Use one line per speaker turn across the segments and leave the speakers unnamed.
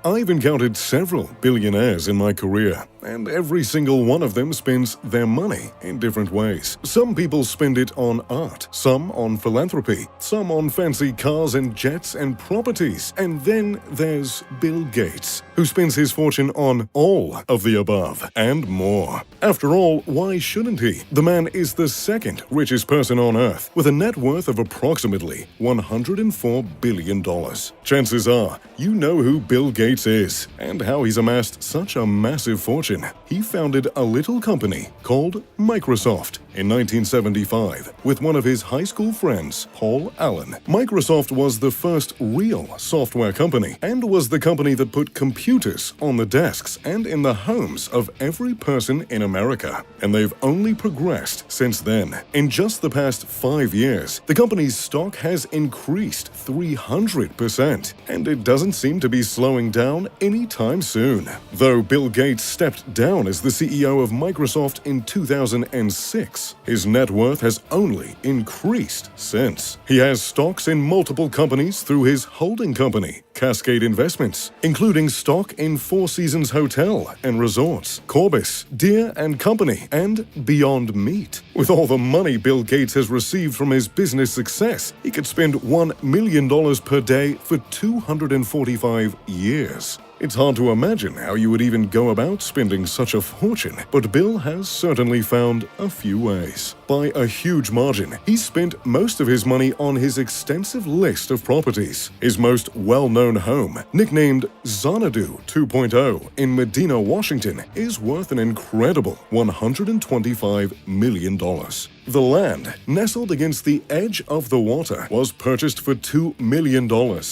I've encountered several billionaires in my career, and every single one of them spends their money in different ways. Some people spend it on art, some on philanthropy, some on fancy cars and jets and properties, and then there's Bill Gates, who spends his fortune on all of the above and more. After all, why shouldn't he? The man is the second richest person on Earth, with a net worth of approximately $104 billion. Chances are, you know who Bill Gates is, and how he's amassed such a massive fortune. He founded a little company called Microsoft in 1975 with one of his high school friends, Paul Allen. Microsoft was the first real software company, and was the company that put computers on the desks and in the homes of every person in America. And they've only progressed since then. In just the past 5 years, the company's stock has increased 300%, and it doesn't seem to be slowing down anytime soon. Though Bill Gates stepped down as the CEO of Microsoft in 2006, his net worth has only increased since. He has stocks in multiple companies through his holding company, Cascade Investments, including stock in Four Seasons Hotel and Resorts, Corbis, Deere & Company, and Beyond Meat. With all the money Bill Gates has received from his business success, he could spend $1 million per day for 245 years. It's hard to imagine how you would even go about spending such a fortune, but Bill has certainly found a few ways. By a huge margin, he spent most of his money on his extensive list of properties. His most well-known home, nicknamed Xanadu 2.0 in Medina, Washington, is worth an incredible $125 million. The land, nestled against the edge of the water, was purchased for $2 million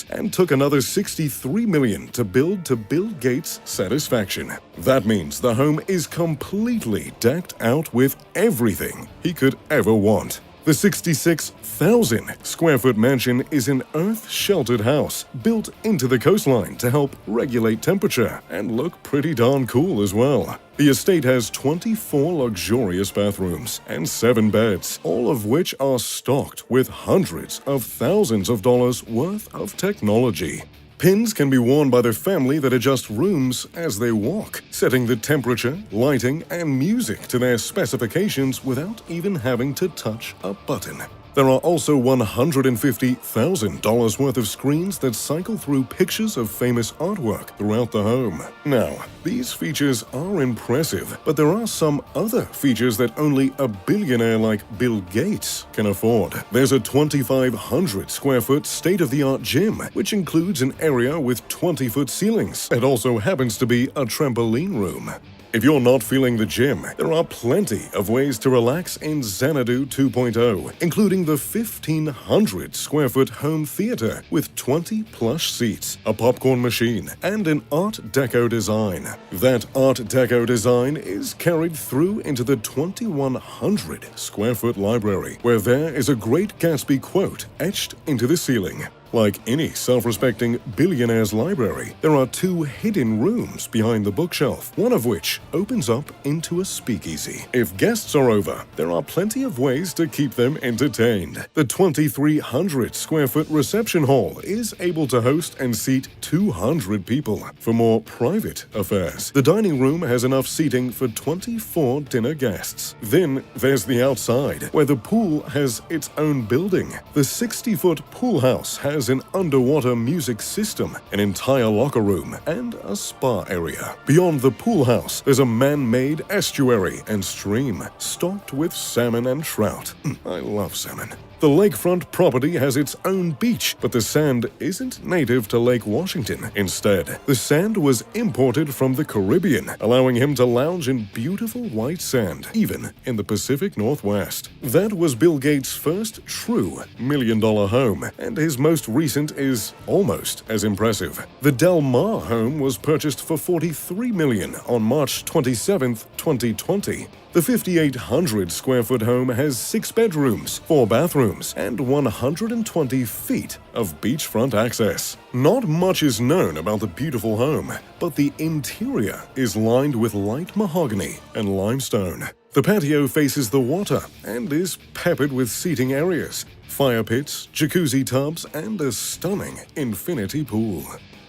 and took another $63 million to build to Bill Gates' satisfaction. That means the home is completely decked out with everything he could ever want. The 66,000 square foot mansion is an earth-sheltered house built into the coastline to help regulate temperature and look pretty darn cool as well. The estate has 24 luxurious bathrooms and 7 beds, all of which are stocked with hundreds of thousands of dollars worth of technology. Pins can be worn by the family that adjust rooms as they walk, setting the temperature, lighting, and music to their specifications without even having to touch a button. There are also $150,000 worth of screens that cycle through pictures of famous artwork throughout the home. Now, these features are impressive, but there are some other features that only a billionaire like Bill Gates can afford. There's a 2,500 square foot state-of-the-art gym, which includes an area with 20-foot ceilings. It also happens to be a trampoline room. If you're not feeling the gym, there are plenty of ways to relax in Xanadu 2.0, including the 1,500 square foot home theater with 20 plush seats, a popcorn machine, and an Art Deco design. That Art Deco design is carried through into the 2,100 square foot library, where there is a Great Gatsby quote etched into the ceiling. Like any self-respecting billionaire's library, there are 2 hidden rooms behind the bookshelf, one of which opens up into a speakeasy. If guests are over, there are plenty of ways to keep them entertained. The 2,300 square foot reception hall is able to host and seat 200 people for more private affairs. The dining room has enough seating for 24 dinner guests. Then there's the outside, where the pool has its own building. The 60-foot pool house has an underwater music system, an entire locker room, and a spa area. Beyond the pool house, there's a man-made estuary and stream stocked with salmon and trout. I love salmon. The lakefront property has its own beach, but the sand isn't native to Lake Washington. Instead, the sand was imported from the Caribbean, allowing him to lounge in beautiful white sand, even in the Pacific Northwest. That was Bill Gates' first true million-dollar home, and his most recent is almost as impressive. The Del Mar home was purchased for $43 million on March 27, 2020. The 5,800 square foot home has 6 bedrooms, 4 bathrooms, and 120 feet of beachfront access. Not much is known about the beautiful home, but the interior is lined with light mahogany and limestone. The patio faces the water and is peppered with seating areas, fire pits, jacuzzi tubs, and a stunning infinity pool.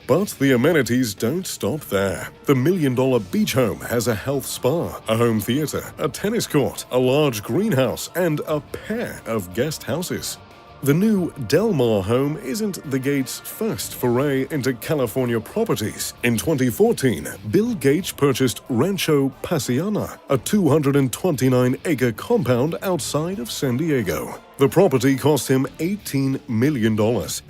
But the amenities don't stop there. The million-dollar beach home has a health spa, a home theater, a tennis court, a large greenhouse, and a pair of guest houses. The new Del Mar home isn't the Gates' first foray into California properties. In 2014, Bill Gates purchased Rancho Paciana, a 229-acre compound outside of San Diego. The property cost him $18 million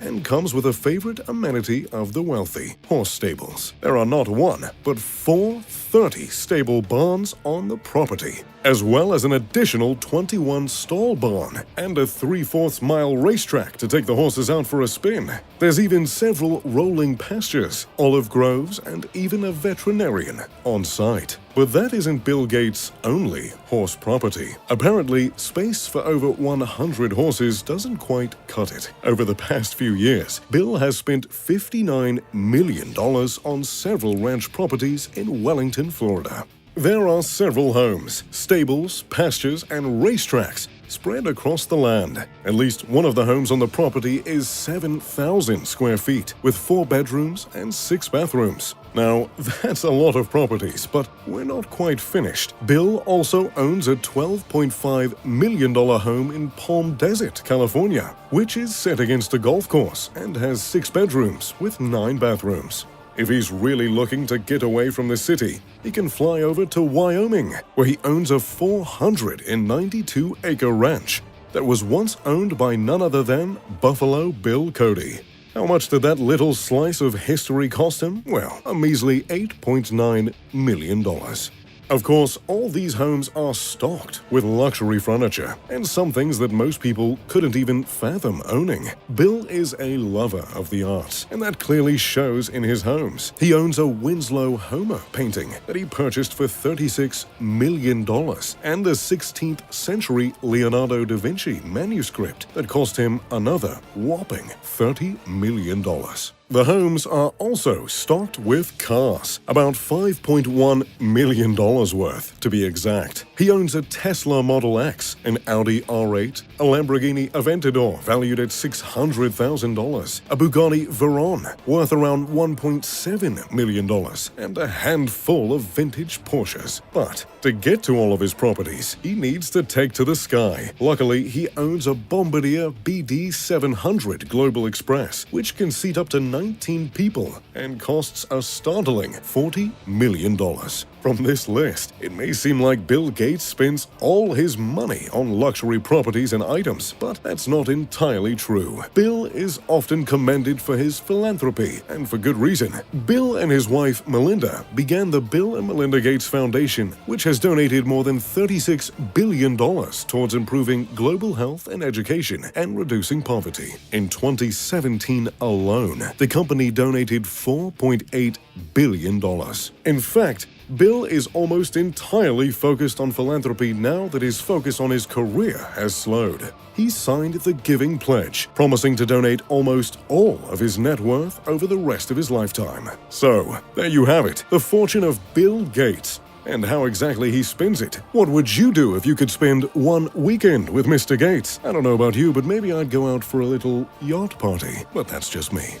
and comes with a favorite amenity of the wealthy: horse stables. There are not one, but 4 30-stable barns on the property, as well as an additional 21-stall barn and a 3/4-mile racetrack to take the horses out for a spin. There's even several rolling pastures, olive groves, and even a veterinarian on site. But that isn't Bill Gates' only horse property. Apparently, space for over 100 horses doesn't quite cut it. Over the past few years, Bill has spent $59 million on several ranch properties in Wellington, Florida. There are several homes, stables, pastures, and racetracks spread across the land. At least one of the homes on the property is 7,000 square feet, with 4 bedrooms and 6 bathrooms. Now, that's a lot of properties, but we're not quite finished. Bill also owns a $12.5 million home in Palm Desert, California, which is set against a golf course and has 6 bedrooms with 9 bathrooms. If he's really looking to get away from the city, he can fly over to Wyoming, where he owns a 492-acre ranch that was once owned by none other than Buffalo Bill Cody. How much did that little slice of history cost him? Well, a measly $8.9 million. Of course, all these homes are stocked with luxury furniture and some things that most people couldn't even fathom owning. Bill is a lover of the arts, and that clearly shows in his homes. He owns a Winslow Homer painting that he purchased for $36 million and a 16th century Leonardo da Vinci manuscript that cost him another whopping $30 million. The homes are also stocked with cars, about $5.1 million worth, to be exact. He owns a Tesla Model X, an Audi R8, a Lamborghini Aventador valued at $600,000, a Bugatti Veyron worth around $1.7 million, and a handful of vintage Porsches. But to get to all of his properties, he needs to take to the sky. Luckily, he owns a Bombardier BD 700 Global Express, which can seat up to 19 people and costs a startling $40 million. From this list, it may seem like Bill Gates spends all his money on luxury properties and items, but that's not entirely true. Bill is often commended for his philanthropy, and for good reason. Bill and his wife, Melinda, began the Bill and Melinda Gates Foundation, which has donated more than $36 billion towards improving global health and education and reducing poverty. In 2017 alone, the company donated $4.8 billion. In fact, Bill is almost entirely focused on philanthropy now that his focus on his career has slowed. He signed the Giving Pledge, promising to donate almost all of his net worth over the rest of his lifetime. So, there you have it, the fortune of Bill Gates, and how exactly he spends it. What would you do if you could spend one weekend with Mr. Gates? I don't know about you, but maybe I'd go out for a little yacht party, but that's just me.